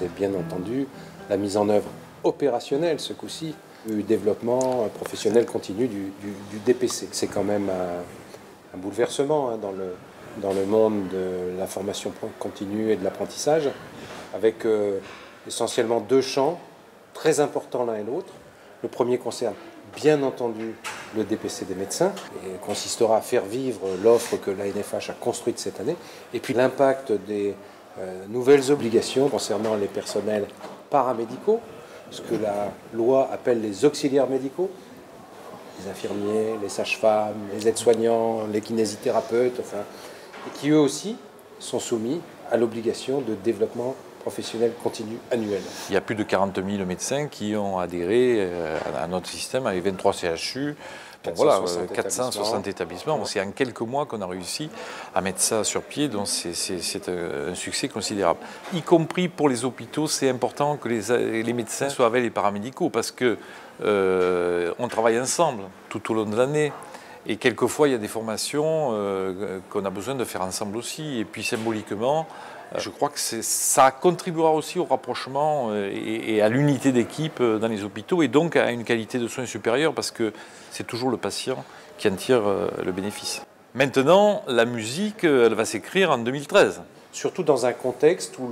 c'est bien entendu la mise en œuvre opérationnelle, ce coup-ci, du développement professionnel continu du DPC. C'est quand même un bouleversement dans le monde de la formation continue et de l'apprentissage, avec essentiellement deux champs très importants l'un et l'autre. Le premier concerne bien entendu le DPC des médecins et consistera à faire vivre l'offre que l'ANFH a construite cette année, et puis l'impact des nouvelles obligations concernant les personnels paramédicaux, ce que la loi appelle les auxiliaires médicaux, les infirmiers, les sages-femmes, les aides-soignants, les kinésithérapeutes, et qui eux aussi sont soumis à l'obligation de développement professionnel continu annuel. Il y a plus de 40 000 médecins qui ont adhéré à notre système avec 23 CHU. Donc voilà, 460 établissements. C'est en quelques mois qu'on a réussi à mettre ça sur pied, donc c'est un succès considérable. Y compris pour les hôpitaux, c'est important que les médecins soient avec les paramédicaux parce que on travaille ensemble tout au long de l'année. Et quelquefois, il y a des formations qu'on a besoin de faire ensemble aussi. Et puis symboliquement, je crois que ça contribuera aussi au rapprochement et à l'unité d'équipe dans les hôpitaux et donc à une qualité de soins supérieure parce que c'est toujours le patient qui en tire le bénéfice. Maintenant, la musique, elle va s'écrire en 2013. Surtout dans un contexte où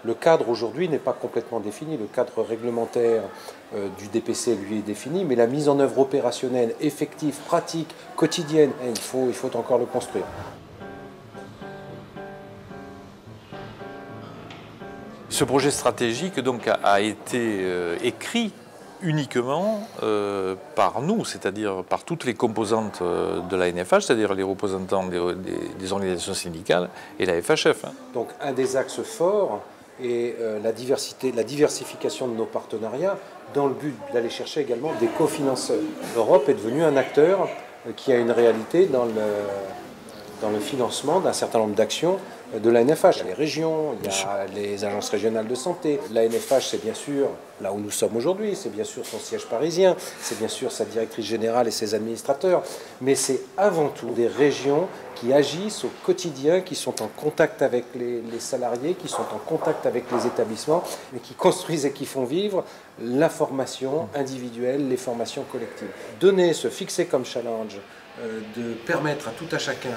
le cadre aujourd'hui n'est pas complètement défini. Le cadre réglementaire du DPC, lui, est défini, mais la mise en œuvre opérationnelle, effective, pratique, quotidienne, il faut encore le construire. Ce projet stratégique donc, a été écrit uniquement par nous, c'est-à-dire par toutes les composantes de la NFH, c'est-à-dire les représentants des organisations syndicales et la FHF. Donc un des axes forts est la diversification de nos partenariats dans le but d'aller chercher également des cofinanceurs. L'Europe est devenue un acteur qui a une réalité dans le financement d'un certain nombre d'actions de l'ANFH. Il y a les régions, il y a les agences régionales de santé. L'ANFH, c'est bien sûr, là où nous sommes aujourd'hui, c'est bien sûr son siège parisien, c'est bien sûr sa directrice générale et ses administrateurs, mais c'est avant tout des régions qui agissent au quotidien, qui sont en contact avec les salariés, qui sont en contact avec les établissements, mais qui construisent et qui font vivre la formation individuelle, les formations collectives. Se fixer comme challenge, de permettre à tout à chacun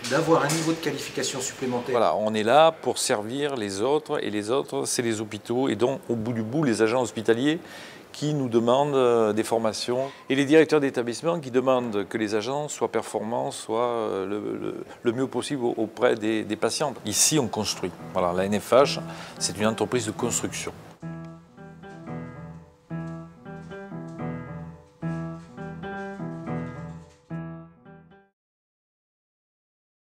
d'avoir un niveau de qualification supplémentaire. Voilà, on est là pour servir les autres, et les autres, c'est les hôpitaux, et donc au bout du bout, les agents hospitaliers qui nous demandent des formations, et les directeurs d'établissement qui demandent que les agents soient performants, soient le mieux possible auprès des patients. Ici, on construit. Voilà, la NFH, c'est une entreprise de construction.